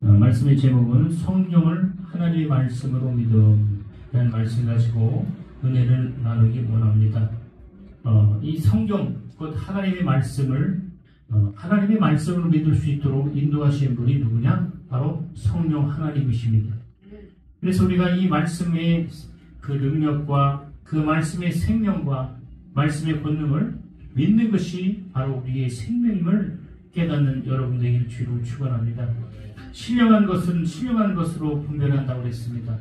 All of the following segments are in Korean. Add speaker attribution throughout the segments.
Speaker 1: 말씀의 제목은 성경을 하나님의 말씀으로 믿음이라는 말씀을 가지고 은혜를 나누기 원합니다. 이 성경, 곧 하나님의 말씀을 하나님의 말씀으로 믿을 수 있도록 인도하신 분이 누구냐? 바로 성령 하나님이십니다. 그래서 우리가 이 말씀의 그 능력과 그 말씀의 생명과 말씀의 권능을 믿는 것이 바로 우리의 생명임을 깨닫는 여러분 되길 주로 축원합니다. 신령한 것은 신령한 것으로 분별한다고 했습니다.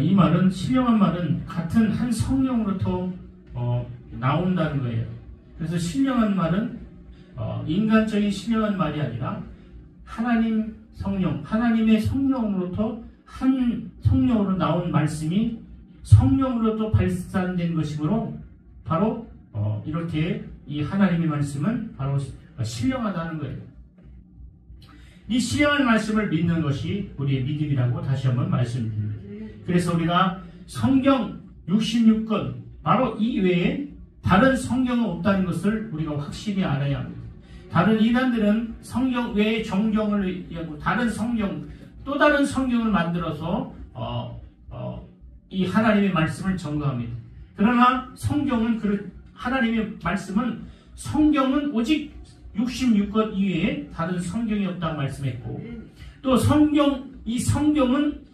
Speaker 1: 이 말은, 신령한 말은 같은 한 성령으로부터 나온다는 거예요. 그래서 신령한 말은 인간적인 신령한 말이 아니라 하나님 성령, 하나님의 성령으로부터 한 성령으로 나온 말씀이 성령으로부터 발산된 것이므로 바로 이렇게 이 하나님의 말씀은 바로 신령하다는 거예요. 이 신령한 말씀을 믿는 것이 우리의 믿음이라고 다시 한번 말씀드립니다. 그래서 우리가 성경 66권 바로 이 외에 다른 성경은 없다는 것을 우리가 확실히 알아야 합니다. 다른 이단들은 성경 외에 정경을 얘기하고 다른 성경, 또 다른 성경을 만들어서 이 하나님의 말씀을 전거합니다. 그러나 성경은 하나님의 말씀은 성경은 오직 66권 이외에 다른 성경이 없다고 말씀했고, 또 이 성경은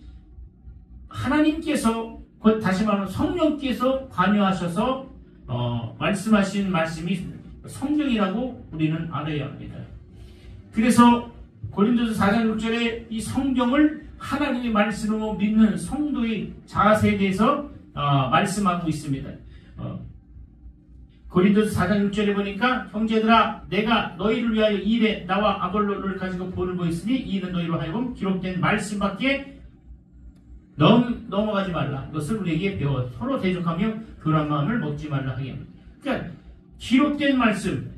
Speaker 1: 하나님께서, 곧 다시 말하면 성령께서 관여하셔서 말씀하신 말씀이 성경이라고 우리는 알아야 합니다. 그래서 고린도서 4장 6절에 이 성경을 하나님의 말씀으로 믿는 성도의 자세에 대해서 말씀하고 있습니다. 고린도서 4장 6절에 보니까 형제들아 내가 너희를 위하여 일에 나와 아볼로를 가지고 본을 보였으니 이는 너희로 하여금 기록된 말씀밖에 넘어가지 말라. 이것을 우리에게 배워 서로 대적하며 교란 마음을 먹지 말라 하게 합니다. 그러니까 기록된 말씀,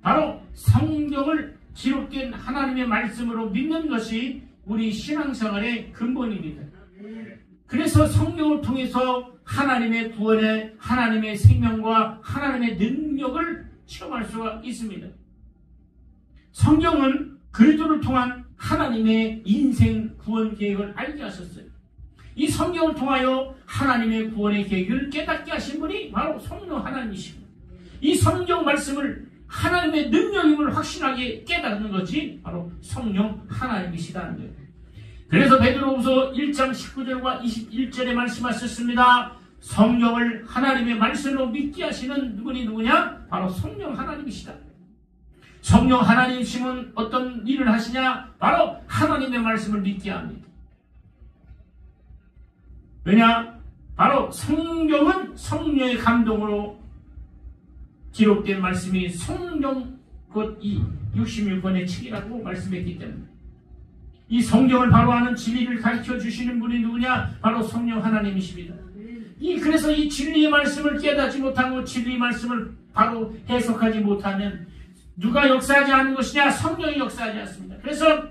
Speaker 1: 바로 성경을 기록된 하나님의 말씀으로 믿는 것이 우리 신앙생활의 근본입니다. 그래서 성경을 통해서 하나님의 구원에 하나님의 생명과 하나님의 능력을 체험할 수가 있습니다. 성경은 그리스도를 통한 하나님의 인생 구원 계획을 알게 하셨어요. 이 성경을 통하여 하나님의 구원의 계획을 깨닫게 하신 분이 바로 성령 하나님이십니다. 이 성경 말씀을 하나님의 능력임을 확실하게 깨닫는 것이 바로 성령 하나님이시다는 거예요. 그래서 베드로후서 1장 19절과 21절에 말씀하셨습니다. 성경을 하나님의 말씀으로 믿게 하시는 분이 누구냐? 바로 성령 하나님이시다. 성령 하나님이시면 어떤 일을 하시냐? 바로 하나님의 말씀을 믿게 합니다. 왜냐? 바로 성경은 성령의 감동으로 기록된 말씀이 성경 곧 이 66권의 책이라고 말씀했기 때문에 이 성경을 바로 아는 진리를 가르쳐 주시는 분이 누구냐? 바로 성령 하나님이십니다. 그래서 이 진리의 말씀을 깨닫지 못하고 진리의 말씀을 바로 해석하지 못하면 누가 역사하지 않는 것이냐? 성령이 역사하지 않습니다. 그래서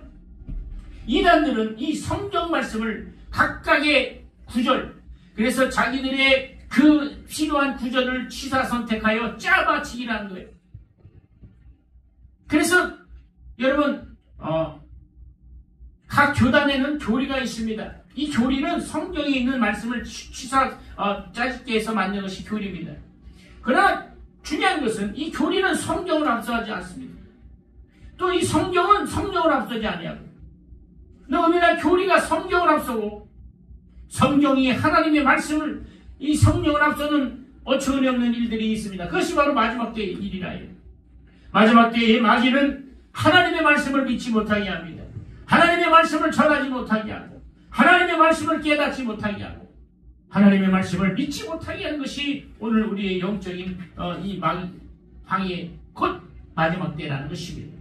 Speaker 1: 이단들은 이 성경 말씀을 각각의 구절, 그래서 자기들의 그 필요한 구절을 취사 선택하여 짜맞추기라는 거예요. 그래서 여러분 각 교단에는 교리가 있습니다. 이 교리는 성경에 있는 말씀을 짜집게 해서 만든 것이 교리입니다. 그러나 중요한 것은 이 교리는 성경을 앞서지 않습니다. 또 이 성경은 성령을 앞서지 아니하고, 너무나 교리가 성경을 앞서고 성경이 하나님의 말씀을 이 성령을 앞서는 어처구니 없는 일들이 있습니다. 그것이 바로 마지막 때의 일이라 해요. 마지막 때의 마귀는 하나님의 말씀을 믿지 못하게 합니다. 하나님의 말씀을 전하지 못하게 하고, 하나님의 말씀을 깨닫지 못하게 하고, 하나님의 말씀을 믿지 못하게 하는 것이 오늘 우리의 영적인 이 방해, 곧 마지막 때라는 것입니다.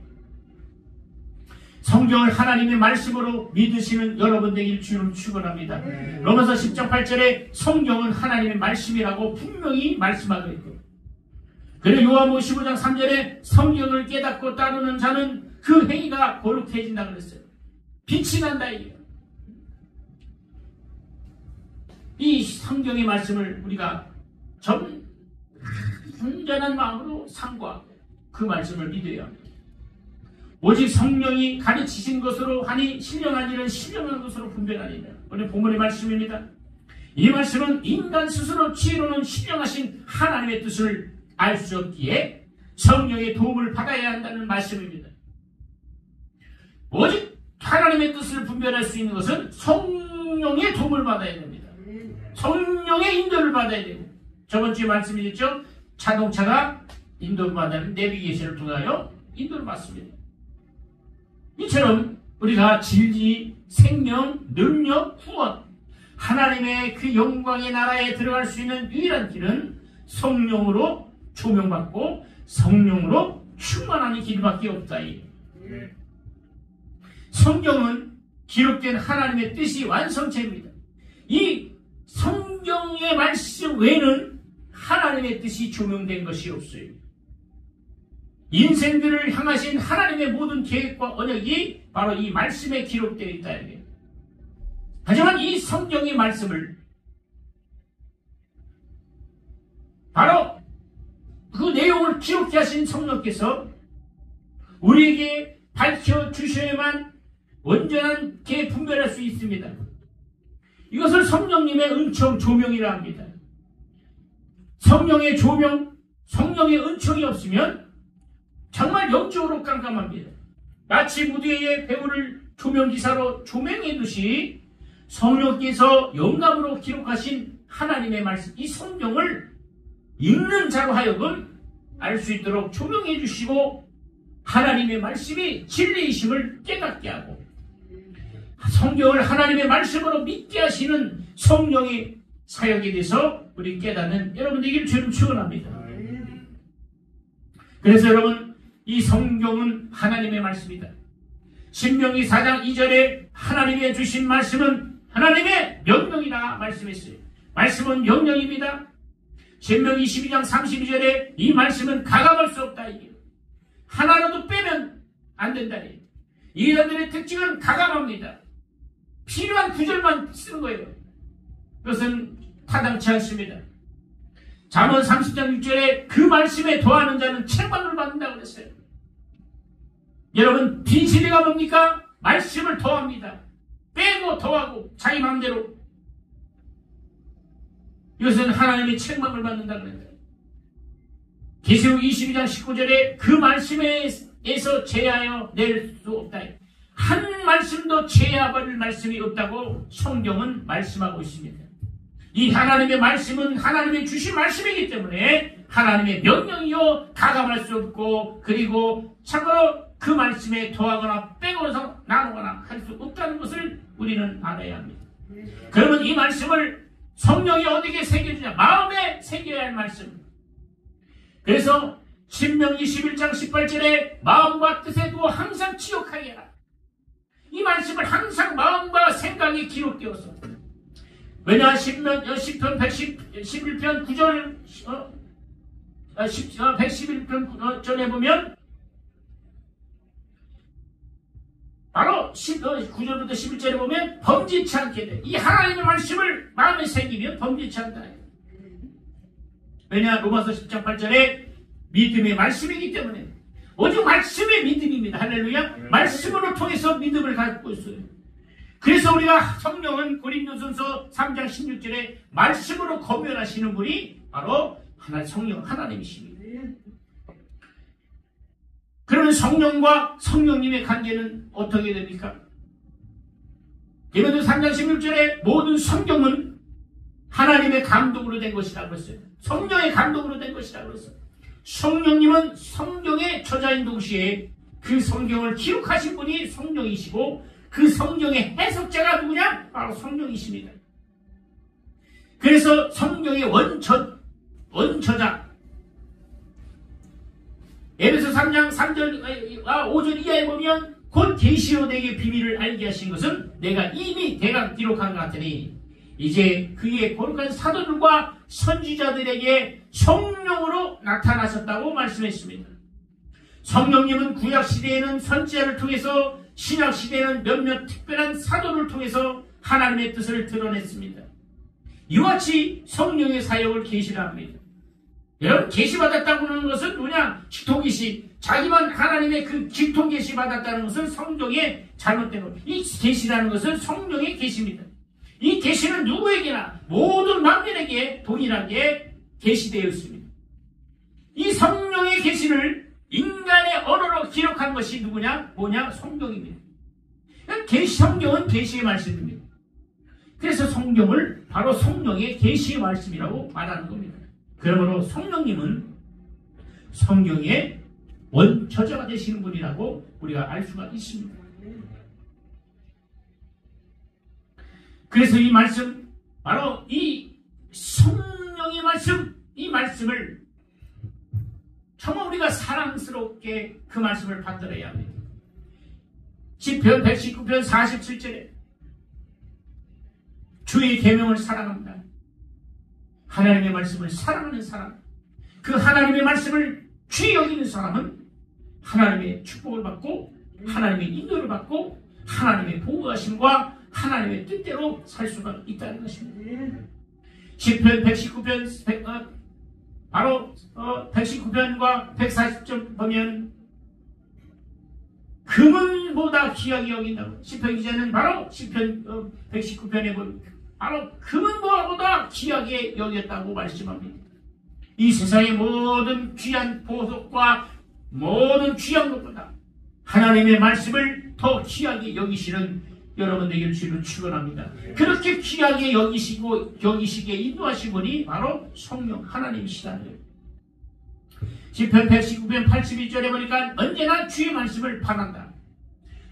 Speaker 1: 성경을 하나님의 말씀으로 믿으시는 여러분 되길 주를 축원합니다. 로마서 10장 8절에 성경은 하나님의 말씀이라고 분명히 말씀하고 있고, 그리고 요한복음 15장 3절에 성경을 깨닫고 따르는 자는 그 행위가 거룩해진다 그랬어요. 빛이 난다 이게요. 이 성경의 말씀을 우리가 온전한 마음으로 상고하고 그 말씀을 믿어야 합니다. 오직 성령이 가르치신 것으로 하니 신령한 일은 신령한 것으로 분별하니라. 오늘 본문의 말씀입니다. 이 말씀은 인간 스스로 지혜로는 신령하신 하나님의 뜻을 알 수 없기에 성령의 도움을 받아야 한다는 말씀입니다. 오직 하나님의 뜻을 분별할 수 있는 것은 성령의 도움을 받아야 됩니다. 성령의 인도를 받아야 되고, 저번 주에 말씀드렸죠. 자동차가 인도를 받는 내비게이션을 통하여 인도를 받습니다. 이처럼 우리가 진리, 생명, 능력, 구원, 하나님의 그 영광의 나라에 들어갈 수 있는 유일한 길은 성령으로 조명받고 성령으로 충만하는 길밖에 없다. 성경은 기록된 하나님의 뜻이 완성체입니다. 이 성경의 말씀 외에는 하나님의 뜻이 조명된 것이 없어요. 인생들을 향하신 하나님의 모든 계획과 언약이 바로 이 말씀에 기록되어 있다. 하지만 이 성경의 말씀을 바로 그 내용을 기록해 하신 성령께서 우리에게 밝혀주셔야만 온전하게 분별할 수 있습니다. 이것을 성령님의 은총 조명이라 합니다. 성령의 조명, 성령의 은총이 없으면 정말 영적으로 깜깜합니다. 마치 무대에 배우를 조명기사로 조명해두시 성령께서 영감으로 기록하신 하나님의 말씀, 이 성경을 읽는 자로 하여금 알 수 있도록 조명해 주시고 하나님의 말씀이 진리이심을 깨닫게 하고 성경을 하나님의 말씀으로 믿게 하시는 성령의 사역에 대해서 우리 깨닫는 여러분 되기를 주님 축원합니다. 그래서 여러분, 이 성경은 하나님의 말씀이다. 신명기 4장 2절에 하나님의 주신 말씀은 하나님의 명령이라 말씀했어요. 말씀은 명령입니다. 신명기 22장 32절에 이 말씀은 가감할 수 없다. 이게 하나라도 빼면 안 된다. 이 사람들의 특징은 가감합니다. 필요한 구절만 쓰는 거예요. 그것은 타당치 않습니다. 잠언 30장 6절에 그 말씀에 더하는 자는 책망을 받는다고 그랬어요. 여러분, 빈시대가 뭡니까? 말씀을 더합니다. 빼고 더하고 자기 마음대로. 이것은 하나님의 책망을 받는다고 그랬어요. 계시록 22장 19절에 그 말씀에서 제하여 낼 수 없다. 한 말씀도 제하버릴 말씀이 없다고 성경은 말씀하고 있습니다. 이 하나님의 말씀은 하나님의 주신 말씀이기 때문에 하나님의 명령이요 가감할 수 없고, 그리고 참고로 그 말씀에 더하거나 빼고서 나누거나 할 수 없다는 것을 우리는 알아야 합니다. 그러면 이 말씀을 성령이 어디에 새겨주냐? 마음에 새겨야 할 말씀. 그래서 신명기 11장 18절에 마음과 뜻에 두어 항상 기억하게 해라. 이 말씀을 항상 마음과 생각에 기록되어서, 왜냐 시편 111편 9절 111편 전에 보면 바로 9절부터 11절에 보면 범죄치 않게 돼. 이 하나님의 말씀을 마음에 새기면 범죄치 않다. 왜냐 로마서 10장 8절에 믿음의 말씀이기 때문에, 오직 말씀의 믿음입니다. 할렐루야. 말씀으로 통해서 믿음을 갖고 있어요. 그래서 우리가 성령은 고린도전서 3장 16절에 말씀으로 거면하시는 분이 바로 성령 하나님이십니다. 그러면 성령과 성령님의 관계는 어떻게 됩니까? 디모데 3장 16절에 모든 성경은 하나님의 감동으로 된 것이라고 했어요. 성령의 감동으로 된 것이라고 했어요. 성령님은 성경의 저자인 동시에 그 성경을 기록하신 분이 성령이시고, 그 성경의 해석자가 누구냐? 바로 성령이십니다. 그래서 성경의 원저자 에베소 3장 3절 5절 이하에 보면 곧 계시로 내게 비밀을 알게 하신 것은 내가 이미 대강 기록한 것 같으니 이제 그의 거룩한 사도들과 선지자들에게 성령으로 나타나셨다고 말씀했습니다. 성령님은 구약시대에는 선지자를 통해서, 신약시대에는 몇몇 특별한 사도를 통해서 하나님의 뜻을 드러냈습니다. 이와 같이 성령의 사역을 계시라 합니다. 여러분, 계시받았다고 하는 것은 뭐냐? 도기시 자기만 하나님의 그 기통 계시 받았다는 것은 성경의 잘못된 것. 이 계시라는 것은 성령의 계시입니다. 이 계시는 누구에게나 모든 만민에게 동일하게 계시되어 있습니다. 이 성령의 계시를 인간의 언어로 기록한 것이 누구냐? 뭐냐? 성경입니다. 성경은 계시의 말씀입니다. 그래서 성경을 바로 성령의 계시의 말씀이라고 말하는 겁니다. 그러므로 성령님은 성경의 원저자가 되시는 분이라고 우리가 알 수가 있습니다. 그래서 이 말씀, 바로 이 성령의 말씀, 이 말씀을 정말 우리가 사랑스럽게 그 말씀을 받들어야 합니다. 시편 119편 47절에 주의 계명을 사랑합니다. 하나님의 말씀을 사랑하는 사람, 그 하나님의 말씀을 귀히 여기는 사람은 하나님의 축복을 받고 하나님의 인도를 받고 하나님의 보호하심과 하나님의 뜻대로 살 수가 있다는 것입니다. 시편 119편 바로 119편과 140편 보면 금은보다 귀하게 여긴다고. 시편 기자는 바로 시편 119편에 보면 바로 금은보다 귀하게 여겼다고 말씀합니다. 이 세상의 모든 귀한 보석과 모든 귀한 것보다 하나님의 말씀을 더 귀하게 여기시는 여러분에게 주를 축원합니다. 그렇게 귀하게 여기시기에 인도하신 분이 바로 성령 하나님이시다는 거예요. 시편 119편 82절에 보니까 언제나 주의 말씀을 바란다.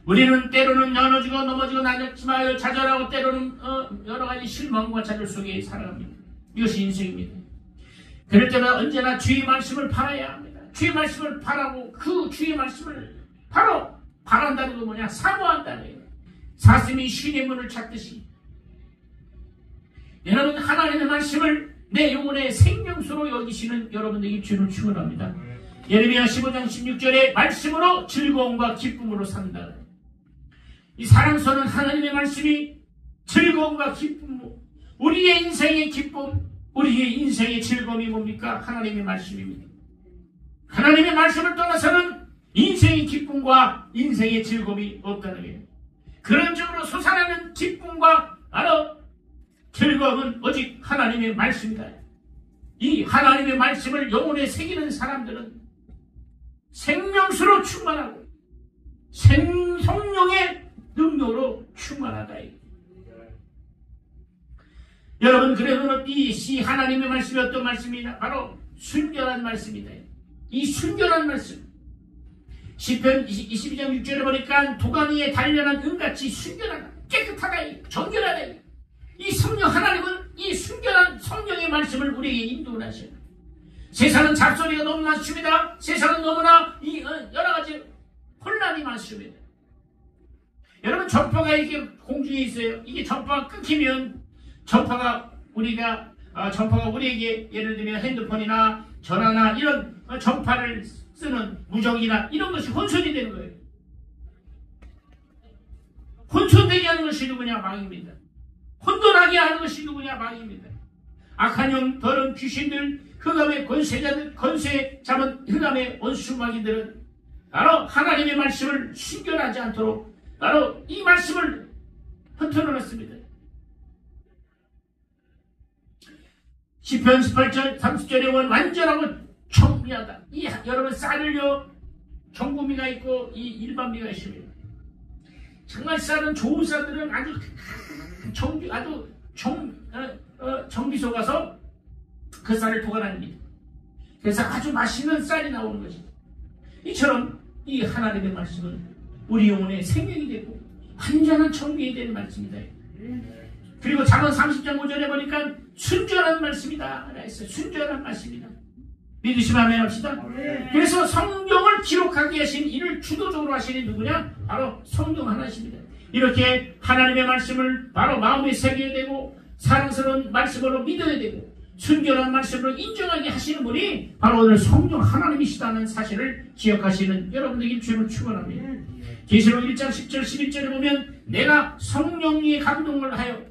Speaker 1: 우리는 때로는 연어지고 넘어지고 나뉘지만 좌절하고 때로는 여러 가지 실망과 좌절 속에 살아갑니다. 이것이 인생입니다. 그럴 때마다 언제나 주의 말씀을 바라야 합니다. 주의 말씀을 바라고 그 주의 말씀을 바로 바란다는 건 뭐냐? 사모한다는 거예요. 사슴이 쉰의 문을 찾듯이 여러분 하나님의 말씀을 내 영혼의 생명수로 여기시는 여러분에게 주를 축원합니다. 예레미야 15장 16절에 말씀으로 즐거움과 기쁨으로 산다. 이 사랑스러운 하나님의 말씀이 즐거움과 기쁨, 우리의 인생의 기쁨, 우리의 인생의 즐거움이 뭡니까? 하나님의 말씀입니다. 하나님의 말씀을 떠나서는 인생의 기쁨과 인생의 즐거움이 없다는 거예요. 그런 쪽으로 솟아나는 기쁨과 바로 즐거움은 오직 하나님의 말씀이다. 이 하나님의 말씀을 영혼에 새기는 사람들은 생명수로 충만하고 성령의 능력으로 충만하다. 여러분, 그래서 이 하나님의 말씀이 어떤 말씀이냐? 바로 순결한 말씀이다. 이 순결한 말씀, 시편 22장 6절에 보니까 도가니에 단련한 은같이 순결하다, 깨끗하다, 정결하다. 이 성령 하나님은 이 순결한 성령의 말씀을 우리에게 인도하셔요. 세상은 잡소리가 너무 많습니다. 세상은 너무나 여러 가지 혼란이 많습니다. 여러분, 전파가 이렇게 공중에 있어요. 이게 전파가 끊기면 전파가 우리에게 예를 들면 핸드폰이나 전화나 이런 전파를 쓰는 무전기나 이런 것이 혼선이 되는 거예요. 혼선되게 하는 것이 누구냐? 망입니다. 혼돈하게 하는 것이 누구냐? 망입니다. 악한 영, 더러운 귀신들, 흑암의 권세자들, 권세 잡은 흑암의 원수마귀들은 바로 하나님의 말씀을 순결하지 않도록 바로 이 말씀을 흩어놓았습니다. 시편 18절 30절에 보면 완전하고 정미하다. 여러분, 쌀을요 정구미가 있고 이 일반미가 있습니다. 정말 쌀은 좋은 쌀들은 아주 정비소 가서 그 쌀을 보관합니다. 그래서 아주 맛있는 쌀이 나오는 것이죠. 이처럼 이 하나님의 말씀은 우리 영혼의 생명이 되고 완전한 정비에 되는 말씀이다. 그리고 잠언 30장 5절에 보니까 순전한 말씀이다. 순전한 말씀이다. 믿으시면 아멘 합시다. 그래서 성경을 기록하게 하신 이를 주도적으로 하시는 누구냐? 바로 성령 하나십니다. 이렇게 하나님의 말씀을 바로 마음에 새겨야 되고 사랑스러운 말씀으로 믿어야 되고 순결한 말씀으로 인정하게 하시는 분이 바로 오늘 성령 하나님이시다는 사실을 기억하시는 여러분들에게 주를 축원합니다. 계시록 1장 10절 11절에 보면 내가 성령의 감동을 하여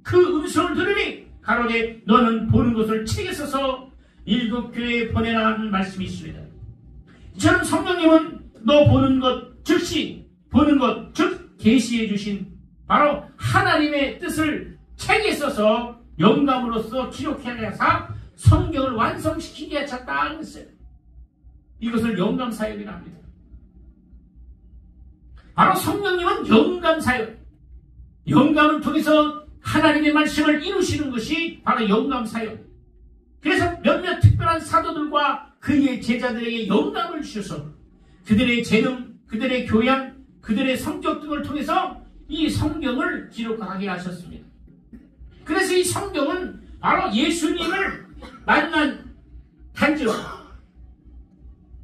Speaker 1: 그 음성을 들으니 가로되 너는 보는 것을 책에 써서 일곱 교회에 보내라 하는 말씀이 있습니다. 저는 성령님은 너 보는 것 즉시 보는 것 즉 계시해 주신 바로 하나님의 뜻을 책에 써서 영감으로써 기록해야 해서 성경을 완성시키게 하셨다 했어요. 이것을 영감 사역이라 합니다. 바로 성령님은 영감 사역, 영감을 통해서 하나님의 말씀을 이루시는 것이 바로 영감 사역. 그래서 몇몇 특별한 사도들과 그의 제자들에게 영감을 주셔서 그들의 재능, 그들의 교양, 그들의 성격 등을 통해서 이 성경을 기록하게 하셨습니다. 그래서 이 성경은 바로 예수님을 만난 간증,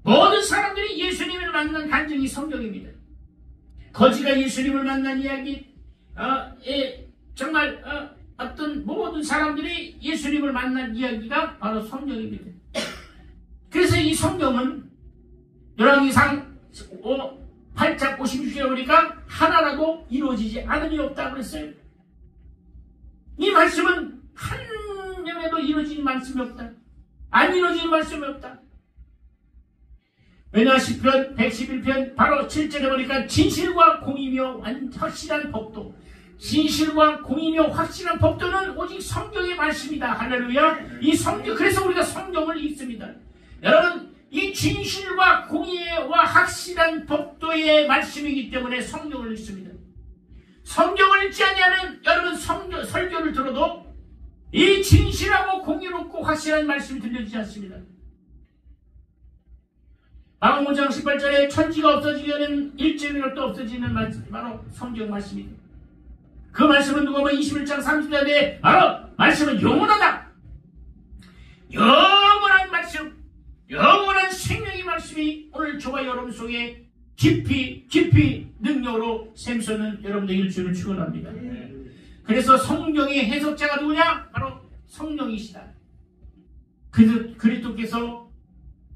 Speaker 1: 모든 사람들이 예수님을 만난 간증이 성경입니다. 거지가 예수님을 만난 이야기, 정말 어떤 모든 사람들이 예수님을 만난 이야기가 바로 성경입니다. 그래서 이 성경은 열왕기상 8장 56절에 보니까 하나라도 이루어지지 않음이 없다고 그랬어요. 이 말씀은 한 명에도 이루어진 말씀이 없다. 안 이루어진 말씀이 없다. 왜냐 시편 111편 바로 7절에 보니까 진실과 공의며 확실한 법도, 진실과 공의며 확실한 법도는 오직 성경의 말씀이다. 할렐루야. 이 성경, 그래서 우리가 성경을 읽습니다. 여러분, 이 진실과 공의와 확실한 법도의 말씀이기 때문에 성경을 읽습니다. 성경을 읽지 아니하는 여러분 설교를 들어도 이 진실하고 공의롭고 확실한 말씀이 들려지지 않습니다. 마가복음 5장 18절에 천지가 없어지려는 일제일도 없어지는 말씀, 바로 성경 말씀입니다. 그 말씀은 누가 보면 21장 30절에 바로 말씀은 영원하다. 영원한 말씀, 영원한 생명의 말씀이 오늘 저와 여러분 속에 깊이 능력으로 샘솟는 여러분의 일주일을 축원합니다. 그래서 성경의 해석자가 누구냐? 바로 성령이시다. 그리스도께서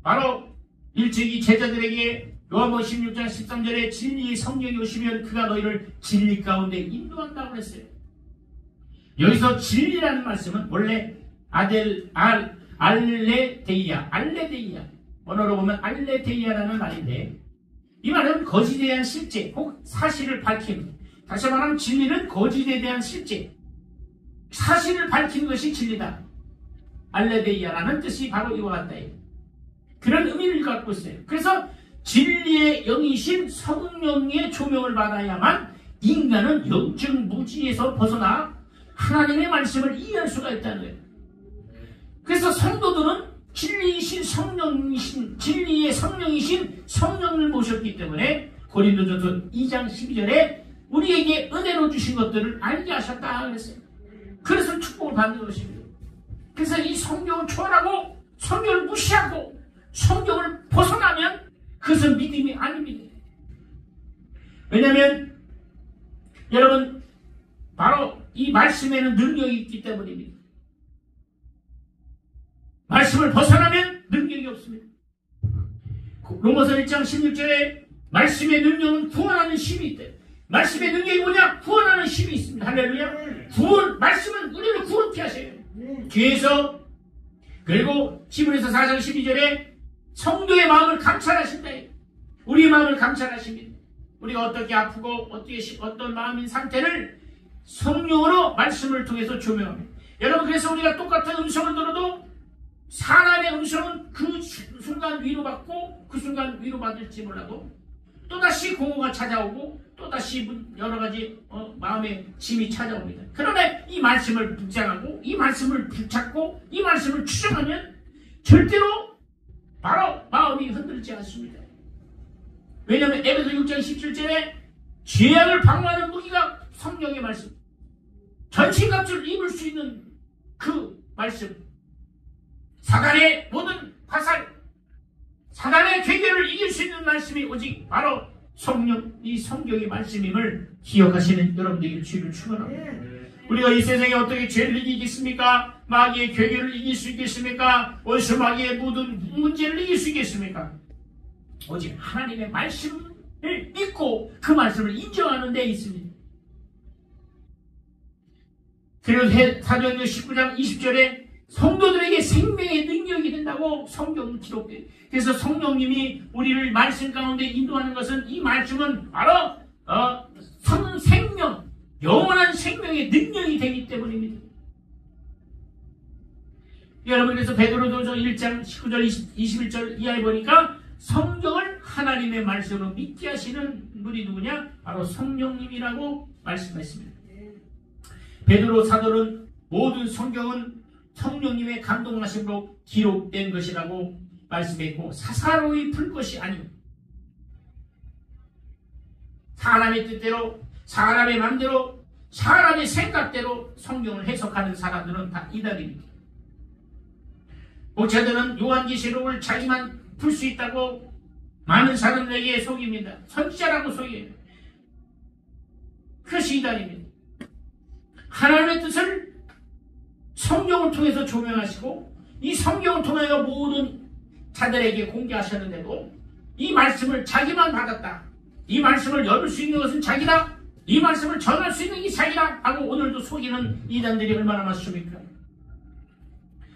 Speaker 1: 바로 일찍이 제자들에게 요한복음 16장 13절에 진리의 성령이 오시면 그가 너희를 진리 가운데 인도한다고 했어요. 여기서 진리라는 말씀은 원래 알레데이아, 언어로 보면 알레데이아라는 말인데, 이 말은 거짓에 대한 실제 혹 사실을 밝힙니다. 다시 말하면 진리는 거짓에 대한 실제, 사실을 밝히는 것이 진리다. 알레데이아라는 뜻이 바로 이와 같다. 그런 의미를 갖고 있어요. 그래서 진리의 영이신 성령의 조명을 받아야만 인간은 영적 무지에서 벗어나 하나님의 말씀을 이해할 수가 있다는 거예요. 그래서 성도들은 진리이신 성령이신, 진리의 성령이신 성령을 모셨기 때문에 고린도전서 2장 12절에 우리에게 은혜로 주신 것들을 알게 하셨다 그랬어요. 그래서 축복을 받는 것입니다. 그래서 이 성경을 초월하고 성경을 무시하고 성경을 벗어나면 그것은 믿음이 아닙니다. 왜냐하면 여러분 바로 이 말씀에는 능력이 있기 때문입니다. 말씀을 벗어나면 능력이 없습니다. 로마서 1장 16절에 말씀의 능력은 구원하는 힘이 있다. 말씀의 능력이 뭐냐? 구원하는 힘이 있습니다. 할렐루야. 구원, 말씀은 우리를 구원케 하셔요. 뒤에서 그리고 히브리서 4장 12절에 성도의 마음을 감찰하신다. 우리의 마음을 감찰하십니다. 우리가 어떻게 아프고 어떤 마음인 상태를 성령으로 말씀을 통해서 조명합니다. 여러분, 그래서 우리가 똑같은 음성을 들어도 사람의 음성은 그 순간 위로받고 그 순간 위로받을지 몰라도 또다시 공허가 찾아오고 또다시 여러가지 마음의 짐이 찾아옵니다. 그러나 이 말씀을 묵상하고 이 말씀을 붙잡고 이 말씀을 추정하면 절대로 바로 마음이 흔들지 않습니다. 왜냐하면 에베소 6장 17절에 죄악을 방어하는 무기가 성령의 말씀, 전신갑주를 입을 수 있는 그 말씀, 사단의 모든 화살, 사단의 괴계를 이길 수 있는 말씀이 오직 바로 성령, 이 성경의 말씀임을 기억하시는 여러분들의 주의를 축원합니다. 우리가 이 세상에 어떻게 죄를 이기겠습니까? 마귀의 괴계를 이길 수 있겠습니까? 원수 마귀의 모든 문제를 이길 수 있겠습니까? 오직 하나님의 말씀을 믿고 그 말씀을 인정하는 데 있습니다. 그리고 사도행전 19장 20절에 성도들에게 생명의 능력이 된다고 성경은 기록돼요. 그래서 성령님이 우리를 말씀 가운데 인도하는 것은 이 말씀은 바로 생명, 영원한 생명의 능력이 되기 때문입니다. 여러분, 그래서 베드로전서 1장 19절 21절 이하에 보니까 성경을 하나님의 말씀으로 믿게 하시는 분이 누구냐? 바로 성령님이라고 말씀했습니다. 베드로 사도는 모든 성경은 성령님의 감동하심으로 기록된 것이라고 말씀했고, 사사로이 풀 것이 아니오. 사람의 뜻대로, 사람의 마음대로, 사람의 생각대로 성경을 해석하는 사람들은 다 이단입니다. 목사들은 요한계시록을 자기만 풀 수 있다고 많은 사람들에게 속입니다. 선지자라고 속여요. 그것이 이단입니다. 하나님의 뜻을 성경을 통해서 조명하시고 이 성경을 통하여 모든 자들에게 공개하셨는데도 이 말씀을 자기만 받았다, 이 말씀을 열을 수 있는 것은 자기다, 이 말씀을 전할 수 있는 게 자기다 하고 오늘도 속이는 이단들이 얼마나 많습니까?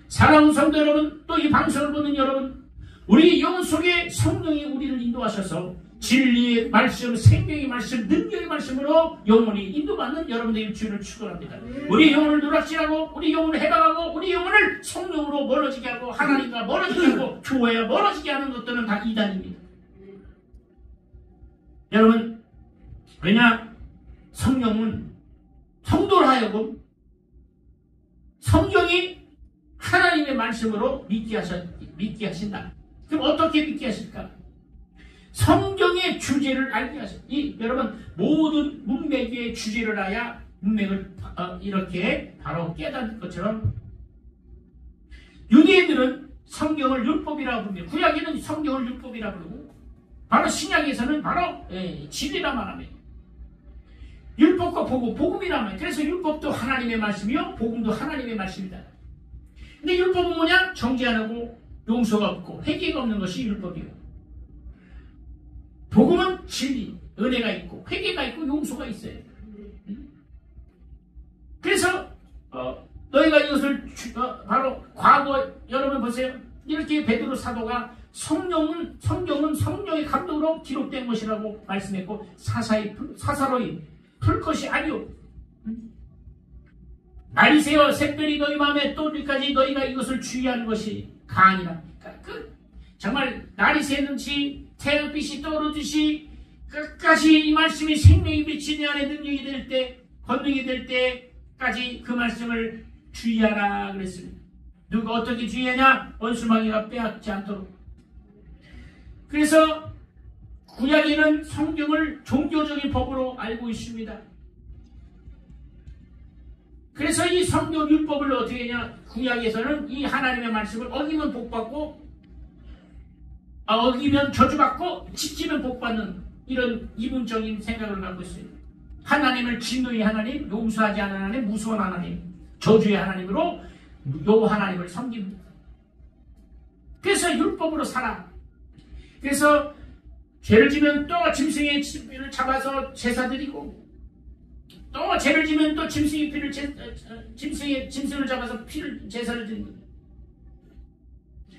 Speaker 1: 사랑하는 성도 여러분, 또 이 방송을 보는 여러분, 우리 영혼 속에 성령이 우리를 인도하셔서 진리의 말씀, 생명의 말씀, 능력의 말씀으로 영혼이 인도받는 여러분들의 주를 축원합니다. 우리 영혼을 누락질하고 우리 영혼을 해방하고 우리 영혼을 성령으로 멀어지게 하고 하나님과 멀어지게 하고 교회와 멀어지게 하는 것들은 다 이단입니다. 여러분, 왜냐? 성령은 성도로 하여금 성경이 하나님의 말씀으로 믿게 하신다. 그럼 어떻게 믿게 하실까? 성경의 주제를 알게 하셔. 여러분, 모든 문맥의 주제를 알아야 문맥을 이렇게 바로 깨닫는 것처럼 유대인들은 성경을 율법이라고 부릅니다. 구약에는 성경을 율법이라고 부르고 바로 신약에서는 바로 진리라 말합니다. 율법과 복음이라 말이에요. 그래서 율법도 하나님의 말씀이요 복음도 하나님의 말씀이다. 근데 율법은 뭐냐? 정죄 안 하고 용서가 없고 회개가 없는 것이 율법이에요. 복음은 진리, 은혜가 있고 회개가 있고 용서가 있어요. 그래서 너희가 이것을 바로 과거 여러분 보세요. 이렇게 베드로 사도가 성경은 성령의 감동으로 기록된 것이라고 말씀했고 사사로이 풀 것이 아니오. 날이 새어 샛별이 너희 마음에 떠오르기까지 너희가 이것을 주의하는 것이 가아니라. 정말 날이 새는지 태양빛이 떠오르듯이 끝까지 이 말씀이 생명이 미친 내 안에 능력이 될 때, 권능이 될 때까지 그 말씀을 주의하라 그랬습니다. 누가 어떻게 주의하냐? 원수마귀가 빼앗지 않도록. 그래서 구약에는 성경을 종교적인 법으로 알고 있습니다. 그래서 이 성경 율법을 어떻게 하냐? 구약에서는 이 하나님의 말씀을 어기면 복받고 어기면 저주받고 지키면 복받는 이런 이분적인 생각을 갖고 있어요. 하나님을 진노의 하나님, 용서하지 않는 하나님, 무서운 하나님, 저주의 하나님으로 요 하나님을 섬깁니다. 그래서 율법으로 살아. 그래서 죄를 지면 또 짐승의 피를 잡아서 제사 드리고 또 죄를 지면 또 짐승의 피를 짐승을 잡아서 피를 제사를 드립니다.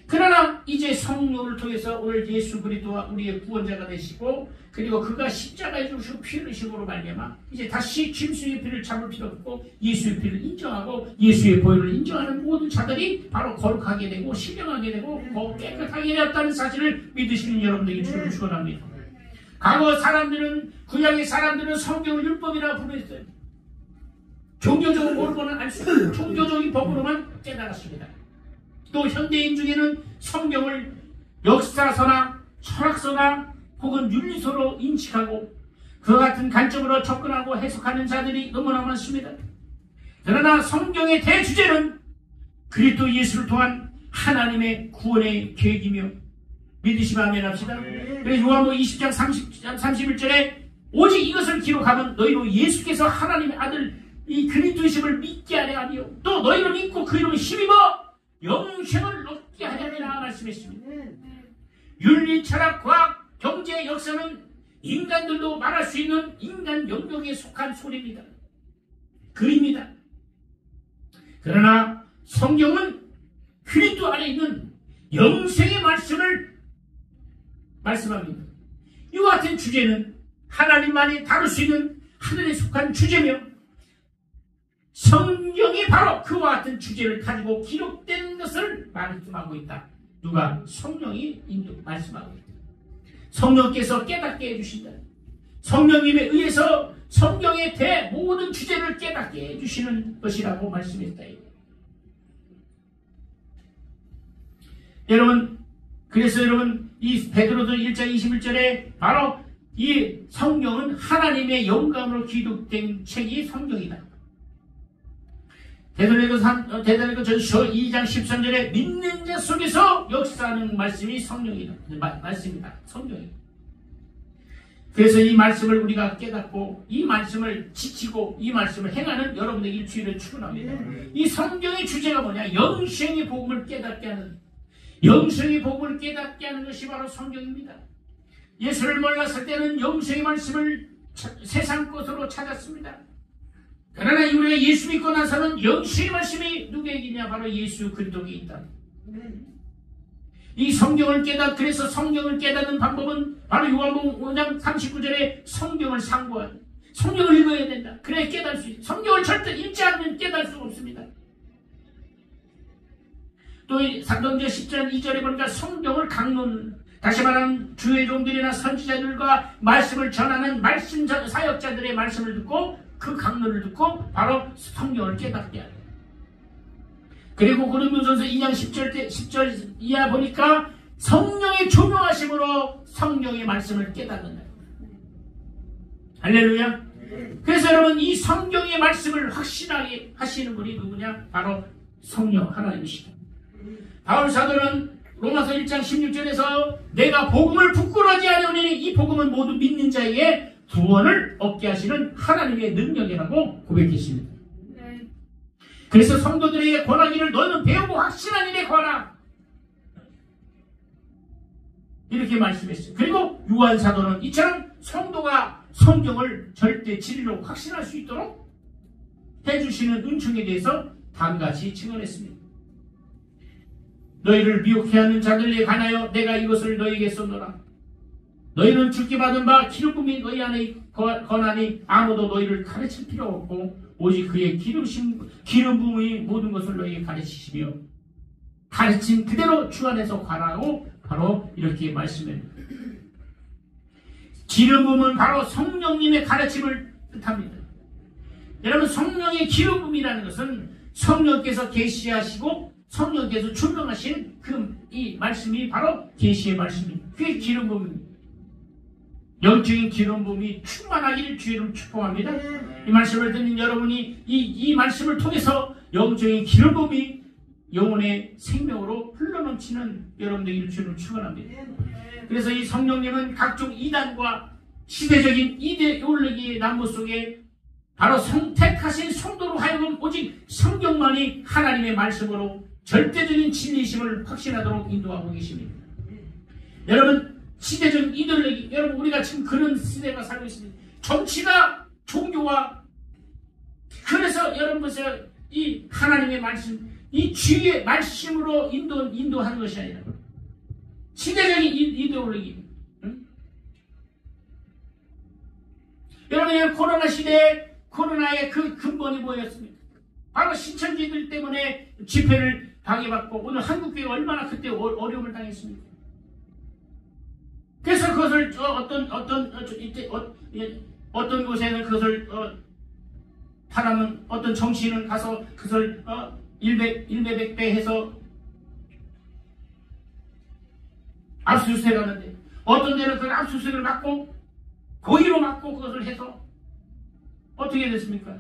Speaker 1: 그러나 이제 성령을 통해서 오늘 예수 그리스도와 우리의 구원자가 되시고 그리고 그가 십자가에 죽으시고 피 흘리심으로 말미암아 이제 다시 짐승의 피를 잡을 필요 없고 예수의 피를 인정하고 예수의 보혈을 인정하는 모든 자들이 바로 거룩하게 되고 신령하게 되고 깨끗하게 되었다는 사실을 믿으시는 여러분들에게 주를 축원합니다. 과거 사람들은 구약의 사람들은 성경을 율법이라고 부르셨어요. 종교적으로 모르고는 알 수 없어요. 종교적인 법으로만 깨달았습니다. 또 현대인 중에는 성경을 역사서나 철학서나 혹은 윤리서로 인식하고 그와 같은 관점으로 접근하고 해석하는 자들이 너무나 많습니다. 그러나 성경의 대주제는 그리스도 예수를 통한 하나님의 구원의 계획이며 믿으시면 아멘 합시다. 그래서 요한복음 20장 31절에 오직 이것을 기록하면 너희로 예수께서 하나님의 아들 이 그리스도이심을 믿게 하려 하며 또 너희를 믿고 그 이름을 힘입어 영생을 얻게 하려니라 말씀했습니다. 윤리, 철학, 과학, 경제, 역사는 인간들도 말할 수 있는 인간 영역에 속한 소리입니다. 글입니다. 그러나 성경은 그리스도 안에 있는 영생의 말씀을 말씀합니다. 이와 같은 주제는 하나님만이 다룰 수 있는 하늘에 속한 주제며 성경이 바로 그와 같은 주제를 가지고 기록된 것을 말씀하고 있다. 누가? 성령이 말씀하고 있다. 성령께서 깨닫게 해주신다. 성령님에 의해서 성경에 대해 모든 주제를 깨닫게 해주시는 것이라고 말씀했다. 여러분, 그래서 여러분 이 베드로서 1장 21절에 바로 이 성경은 하나님의 영감으로 기록된 책이 성경이다. 데살로니가 전서 2장 13절에 믿는 자 속에서 역사하는 말씀이 성령이다. 말씀이다. 성경이다. 그래서 이 말씀을 우리가 깨닫고 이 말씀을 지키고 이 말씀을 행하는 여러분의 일주일을 축원합니다. 이 성경의 주제가 뭐냐? 영생의 복음을 깨닫게 하는, 영생의 복음을 깨닫게 하는 것이 바로 성경입니다. 예수를 몰랐을 때는 영생의 말씀을 세상 것으로 찾았습니다. 그러나 우리가 예수 믿고 나서는 영생의 말씀이 누구에게냐? 바로 예수 그리스도에 있다. 이 성경을 그래서 성경을 깨닫는 방법은 바로 요한복음 5장 39절에 성경을 상고하는, 성경을 읽어야 된다. 그래야 깨달을 수 있다. 성경을 절대 읽지 않으면 깨달을 수가 없습니다. 또 사도행전 10장 2절에 보니까 성경을 강론, 다시 말하면 주의 종들이나 선지자들과 말씀을 전하는 말씀 사역자들의 말씀을 듣고 그 강론을 듣고 바로 성경을 깨닫게 하는. 그리고 고린도전서 2장 10절 이하 보니까 성령의 조명하심으로 성경의 말씀을 깨닫는다. 할렐루야. 그래서 여러분 이 성경의 말씀을 확신하게 하시는 분이 누구냐? 바로 성령 하나님이시다. 바울 사도는 로마서 1장 16절에서 내가 복음을 부끄러워하지 아니하노니 이 복음은 모두 믿는 자에게 구원을 얻게 하시는 하나님의 능력이라고 고백했습니다. 그래서 성도들에게 권하기를 너는 배우고 확신한 일에 권하, 이렇게 말씀했어요. 그리고 요한 사도는 이처럼 성도가 성경을 절대 진리로 확신할 수 있도록 해주시는 은총에 대해서 다음같이 증언했습니다. 너희를 미혹해 하는 자들에게 관하여 내가 이것을 너희에게 쏘노라. 너희는 주께 받은 바 기름 부음이 너희 안에 거하니 아무도 너희를 가르칠 필요 없고 오직 그의 기름 부음이 모든 것을 너희에게 가르치시며 가르침 그대로 주 안에서 관하고 바로 이렇게 말씀합니다. 기름 부음은 바로 성령님의 가르침을 뜻합니다. 여러분 성령의 기름 부음이라는 것은 성령께서 계시하시고 성령께서 출명하신 이 말씀이 바로 계시의 말씀입니다. 그게 기름 부음입니다. 영적인 기름 부음이 충만하기를 주의 이름 축복합니다. 이 말씀을 듣는 여러분이 이 말씀을 통해서 영적인 기름 부음이 영혼의 생명으로 흘러넘치는 여러분들의 주의 이름 축원합니다. 그래서 이 성령님은 각종 이단과 시대적인 이데올로기의 난무 속에 바로 선택하신 성도로 하여금 오직 성경만이 하나님의 말씀으로 절대적인 진리심을 확신하도록 인도하고 계십니다. 여러분 시대적인 이데올로기, 여러분 우리가 지금 그런 시대가 살고 있습니다. 정치가 종교와, 그래서 여러분 보세요. 이 하나님의 말씀, 이 주의 말씀으로 인도하는 것이 아니라 시대적인 이데올로기. 응? 여러분 코로나 시대에 코로나의 그 근본이 뭐였습니까? 바로 신천지들 때문에 집회를 방해받고 오늘 한국교회가 얼마나 그때 어려움을 당했습니까? 그래서 그것을 어떤 곳에는 그것을 하라면 어떤 정치인은 가서 그것을 일배백배 해서 압수수색을 하는데 어떤 데는 그 압수수색을 막고 고의로 막고 그것을 해서 어떻게 됐습니까?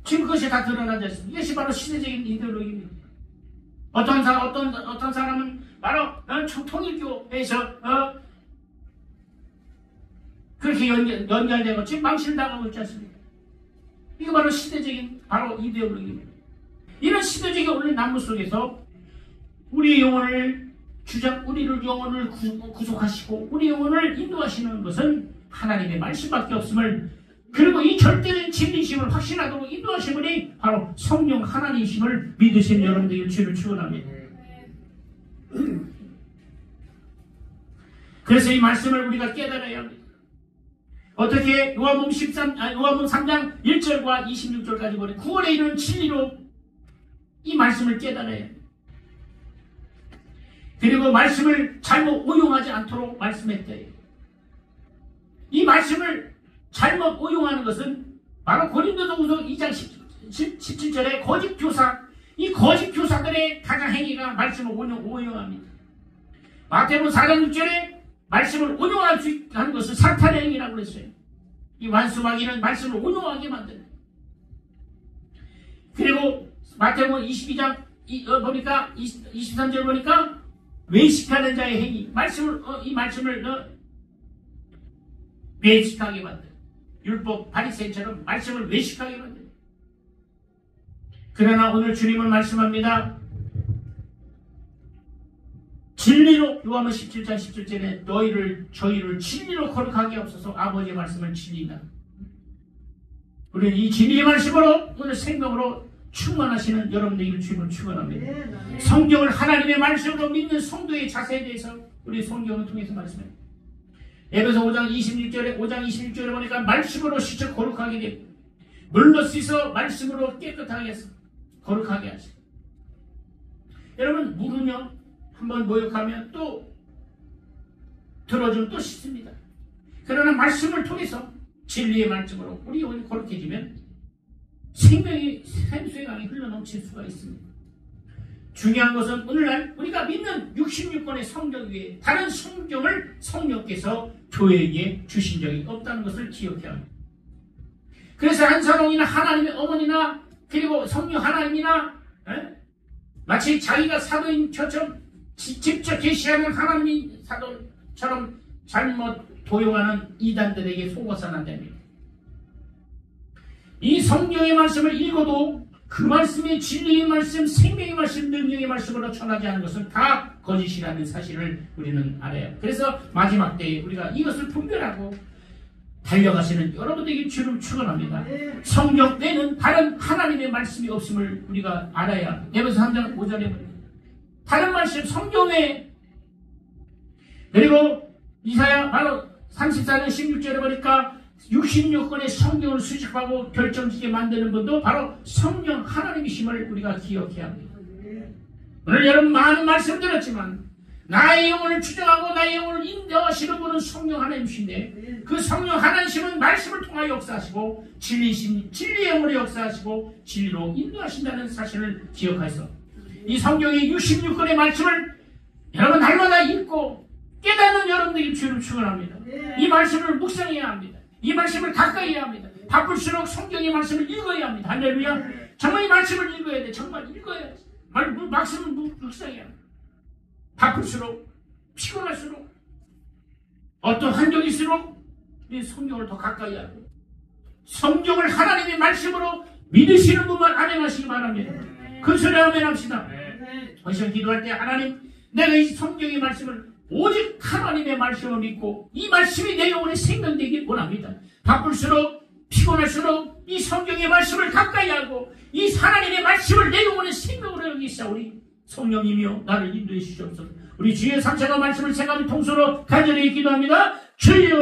Speaker 1: 지금 그것이 다 드러나지 않습니까? 이것이 바로 시대적인 이데올로기입니다. 어떤 사람은 바로 통일교에서 그렇게 연결되고 지금 망신을 당하고 있지 않습니까? 이거 바로 시대적인 바로 이데올로기입니다. 이런 시대적인 오늘 난무 속에서 우리의 영혼을 우리를 영혼을 구속하시고 우리 영혼을 인도하시는 것은 하나님의 말씀밖에 없음을 그리고 이 절대적인 진리심을 확신하도록 인도하신 분이 바로 성령 하나님이심을 믿으신 여러분들의 주를 축원합니다. 그래서 이 말씀을 우리가 깨달아야 합니다. 어떻게 요한복음 3장 1절과 26절까지 보니 구원에 이르는 진리로 이 말씀을 깨달아야 합니다. 그리고 말씀을 잘못 오용하지 않도록 말씀했대요. 이 말씀을 잘못 오용하는 것은 바로 고린도전서 2장 17절에 거짓 교사, 이 거짓 교사들의 가장 행위가 말씀을 오용합니다. 마태복음 4장 6절에 말씀을 온용할 수 하는 것은 사탄의 행위라고 그랬어요. 이 완수마귀는 말씀을 온용하게 만드는. 그리고 마태복음 22장 보니까 23절 보니까 외식하는 자의 행위, 이 말씀을 외식하게 만드는. 율법 바리새인처럼 말씀을 외식하게 만드는. 그러나 오늘 주님은 말씀합니다. 진리로, 요한복음 17장 17절에 저희를 진리로 거룩하게 하옵소서. 아버지의 말씀을 진리다. 우리는 이 진리의 말씀으로 오늘 생명으로 충만하시는 여러분들에게 주님을 축원합니다. 성경을 하나님의 말씀으로 믿는 성도의 자세에 대해서 우리 성경을 통해서 말씀합니다. 에베소 5장 26절에 보니까 말씀으로 씻어 거룩하게 되고 물로 씻어 말씀으로 깨끗하게 해서 거룩하게 하시고. 여러분, 물은요 한번 모욕하면 또 들어주면 또 씻습니다. 그러나 말씀을 통해서 진리의 말씀으로 우리 거룩해지면 생명의 샘수의 강이 흘러넘칠 수가 있습니다. 중요한 것은 오늘날 우리가 믿는 66권의 성경 외에 다른 성경을 성령께서 교회에게 주신 적이 없다는 것을 기억해야 합니다. 그래서 안사롱이나 하나님의 어머니나 그리고 성령 하나님이나 마치 자기가 사도인 처럼 직접 계시하는 하나님 사도처럼 잘못 도용하는 이단들에게 속아서는 안 됩니다. 이 성경의 말씀을 읽어도 그 말씀의 진리의 말씀, 생명의 말씀, 능력의 말씀으로 전하지 않은 것은 다 거짓이라는 사실을 우리는 알아야 해요. 그래서 마지막 때에 우리가 이것을 분별하고 달려가시는 여러분들에게 주를 축원합니다. 성경 외에는 다른 하나님의 말씀이 없음을 우리가 알아야 합니다. 에베소 3장 5절에 다른 말씀, 성경 외에. 그리고 이사야 바로 34장 16절에 보니까 66권의 성경을 수집하고 결정짓게 만드는 분도 바로 성령 하나님이심을 우리가 기억해야 합니다. 오늘 여러분 많은 말씀 들었지만 나의 영혼을 추정하고 나의 영혼을 인도하시는 분은 성령 하나님이신데 그 성령 하나님이심은 말씀을 통하여 역사하시고 진리의 영혼을 역사하시고 진리로 인도하신다는 사실을 기억하여서 이 성경의 66권의 말씀을 여러분 날마다 읽고 깨닫는 여러분들이 주를 축원합니다. 이 말씀을 묵상해야 합니다. 이 말씀을 가까이 해야 합니다. 바쁠수록 성경의 말씀을 읽어야 합니다. 할렐루야. 정말 이 말씀을 읽어야 돼. 정말 읽어야지. 말씀을 묵상해야 합니다. 바쁠수록, 피곤할수록, 어떤 환경일수록 이 성경을 더 가까이 하고 성경을 하나님의 말씀으로 믿으시는 분만 아멘하시기 바랍니다. 그 소리 아멘합시다. 어시험 기도할 때 하나님, 내가 이 성경의 말씀을 오직 하나님의 말씀을 믿고 이 말씀이 내 영혼에 생명되길 원합니다. 바쁠수록 피곤할수록 이 성경의 말씀을 가까이 하고 이 하나님의 말씀을 내 영혼의 생명으로 여기사오니 성령이며 나를 인도해 주시옵소서. 우리 주의 삼차가 말씀을 생각하는 통수로 간절히 기도합니다. 주여